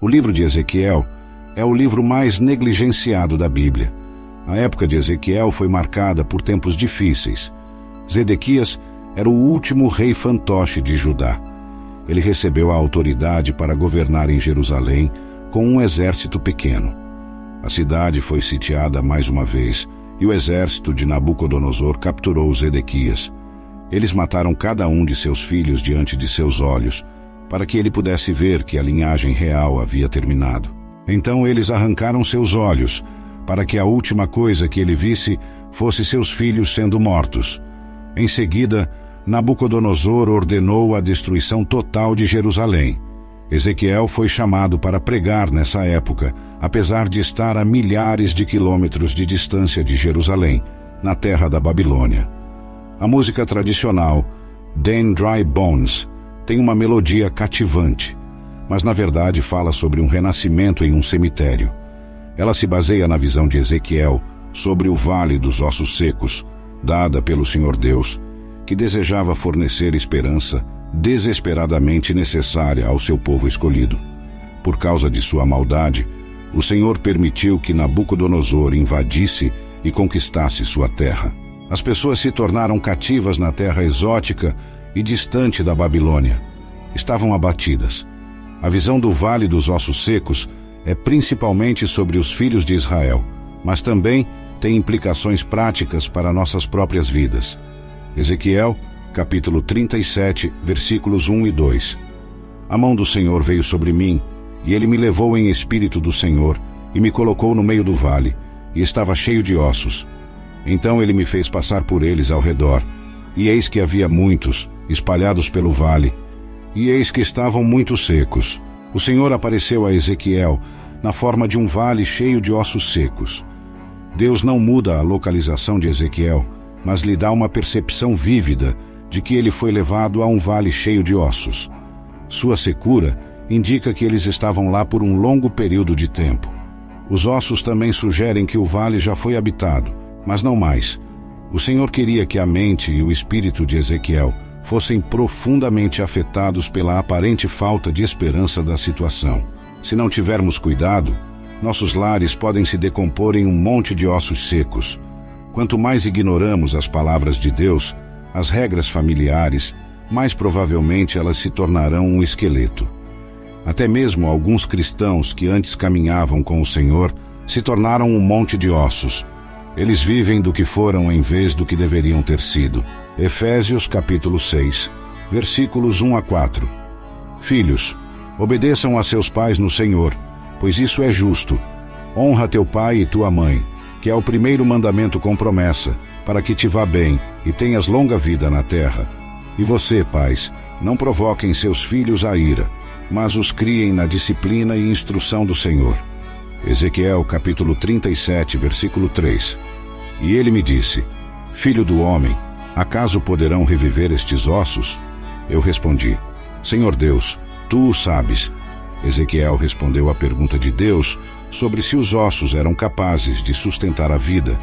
O livro de Ezequiel é o livro mais negligenciado da Bíblia. A época de Ezequiel foi marcada por tempos difíceis. Zedequias era o último rei fantoche de Judá. Ele recebeu a autoridade para governar em Jerusalém com um exército pequeno. A cidade foi sitiada mais uma vez e o exército de Nabucodonosor capturou Zedequias. Eles mataram cada um de seus filhos diante de seus olhos, para que ele pudesse ver que a linhagem real havia terminado. Então eles arrancaram seus olhos, para que a última coisa que ele visse fosse seus filhos sendo mortos. Em seguida, Nabucodonosor ordenou a destruição total de Jerusalém. Ezequiel foi chamado para pregar nessa época, apesar de estar a milhares de quilômetros de distância de Jerusalém, na terra da Babilônia. A música tradicional, "Dan Dry Bones", tem uma melodia cativante, mas na verdade fala sobre um renascimento em um cemitério. Ela se baseia na visão de Ezequiel sobre o Vale dos Ossos Secos, dada pelo Senhor Deus, que desejava fornecer esperança desesperadamente necessária ao seu povo escolhido. Por causa de sua maldade, o Senhor permitiu que Nabucodonosor invadisse e conquistasse sua terra. As pessoas se tornaram cativas na terra exótica e distante da Babilônia. Estavam abatidas. A visão do Vale dos Ossos Secos é principalmente sobre os filhos de Israel, mas também tem implicações práticas para nossas próprias vidas. Ezequiel, capítulo 37, versículos 1 e 2. A mão do Senhor veio sobre mim, e ele me levou em espírito do Senhor, e me colocou no meio do vale, e estava cheio de ossos. Então ele me fez passar por eles ao redor, e eis que havia muitos, espalhados pelo vale, e eis que estavam muito secos. O Senhor apareceu a Ezequiel na forma de um vale cheio de ossos secos. Deus não muda a localização de Ezequiel, mas lhe dá uma percepção vívida de que ele foi levado a um vale cheio de ossos. Sua secura indica que eles estavam lá por um longo período de tempo. Os ossos também sugerem que o vale já foi habitado, mas não mais. O Senhor queria que a mente e o espírito de Ezequiel fossem profundamente afetados pela aparente falta de esperança da situação. Se não tivermos cuidado, nossos lares podem se decompor em um monte de ossos secos. Quanto mais ignoramos as palavras de Deus, as regras familiares, mais provavelmente elas se tornarão um esqueleto. Até mesmo alguns cristãos que antes caminhavam com o Senhor se tornaram um monte de ossos. Eles vivem do que foram em vez do que deveriam ter sido. Efésios capítulo 6, versículos 1 a 4. Filhos, obedeçam a seus pais no Senhor, pois isso é justo. Honra teu pai e tua mãe, que é o primeiro mandamento com promessa, para que te vá bem e tenhas longa vida na terra. E você, pais, não provoquem seus filhos à ira, mas os criem na disciplina e instrução do Senhor. Ezequiel capítulo 37, versículo 3. E ele me disse: Filho do homem, acaso poderão reviver estes ossos? Eu respondi: Senhor Deus, tu o sabes. Ezequiel respondeu à pergunta de Deus sobre se os ossos eram capazes de sustentar a vida,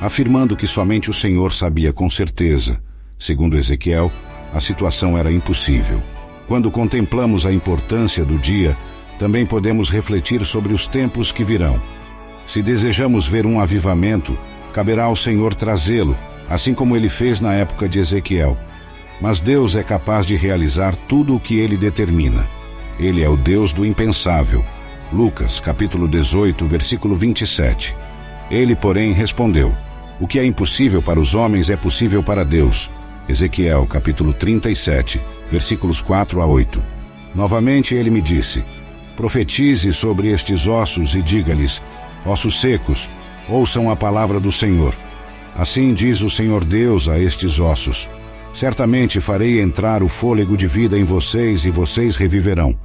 afirmando que somente o Senhor sabia com certeza. Segundo Ezequiel, a situação era impossível. Quando contemplamos a importância do dia, também podemos refletir sobre os tempos que virão. Se desejamos ver um avivamento, caberá ao Senhor trazê-lo, assim como ele fez na época de Ezequiel. Mas Deus é capaz de realizar tudo o que ele determina. Ele é o Deus do impensável. Lucas, capítulo 18, versículo 27. Ele, porém, respondeu: O que é impossível para os homens é possível para Deus. Ezequiel, capítulo 37, versículos 4 a 8. Novamente ele me disse: Profetize sobre estes ossos e diga-lhes: Ossos secos, ouçam a palavra do Senhor. Assim diz o Senhor Deus a estes ossos: Certamente farei entrar o fôlego de vida em vocês e vocês reviverão.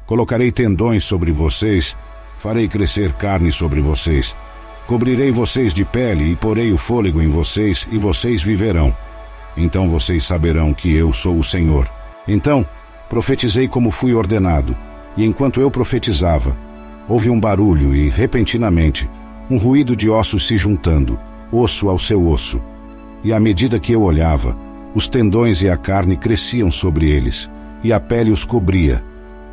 Colocarei tendões sobre vocês, farei crescer carne sobre vocês. Cobrirei vocês de pele e porei o fôlego em vocês e vocês viverão. Então vocês saberão que eu sou o Senhor. Então profetizei como fui ordenado, e enquanto eu profetizava, houve um barulho e, repentinamente, um ruído de ossos se juntando, osso ao seu osso. E à medida que eu olhava, os tendões e a carne cresciam sobre eles, e a pele os cobria,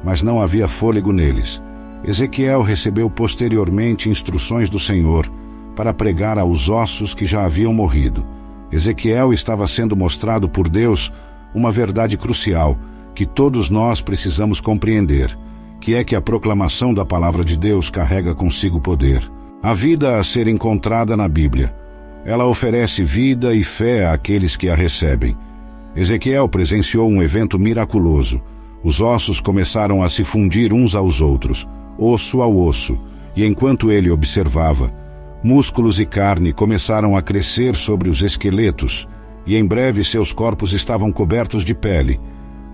mas não havia fôlego neles. Ezequiel recebeu posteriormente instruções do Senhor para pregar aos ossos que já haviam morrido. Ezequiel estava sendo mostrado por Deus uma verdade crucial que todos nós precisamos compreender, que é que a proclamação da palavra de Deus carrega consigo poder. A vida a ser encontrada na Bíblia. Ela oferece vida e fé àqueles que a recebem. Ezequiel presenciou um evento miraculoso. Os ossos começaram a se fundir uns aos outros, osso ao osso, e enquanto ele observava, músculos e carne começaram a crescer sobre os esqueletos, e em breve seus corpos estavam cobertos de pele.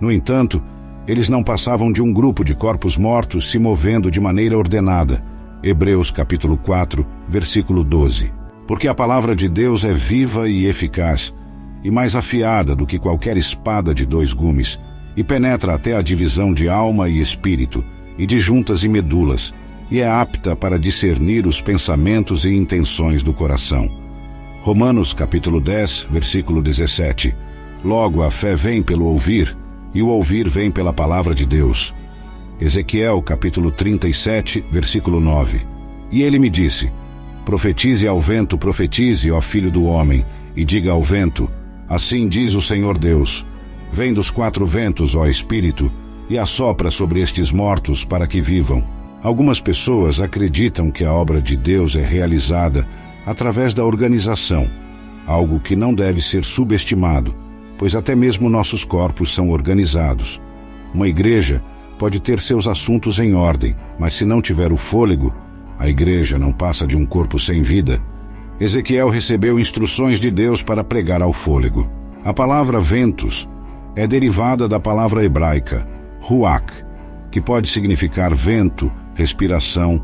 No entanto, eles não passavam de um grupo de corpos mortos se movendo de maneira ordenada. Hebreus capítulo 4, versículo 12. Porque a palavra de Deus é viva e eficaz, e mais afiada do que qualquer espada de 2 gumes, e penetra até a divisão de alma e espírito, e de juntas e medulas, e é apta para discernir os pensamentos e intenções do coração. Romanos capítulo 10, versículo 17. Logo a fé vem pelo ouvir, e o ouvir vem pela palavra de Deus. Ezequiel capítulo 37, versículo 9. E ele me disse: profetize ao vento, profetize, ó filho do homem, e diga ao vento: assim diz o Senhor Deus, vem dos 4 ventos, ó Espírito, e assopra sobre estes mortos para que vivam. Algumas pessoas acreditam que a obra de Deus é realizada através da organização, algo que não deve ser subestimado, pois até mesmo nossos corpos são organizados. Uma igreja pode ter seus assuntos em ordem, mas se não tiver o fôlego, a igreja não passa de um corpo sem vida. Ezequiel recebeu instruções de Deus para pregar ao fôlego. A palavra ventos é derivada da palavra hebraica ruach, que pode significar vento, respiração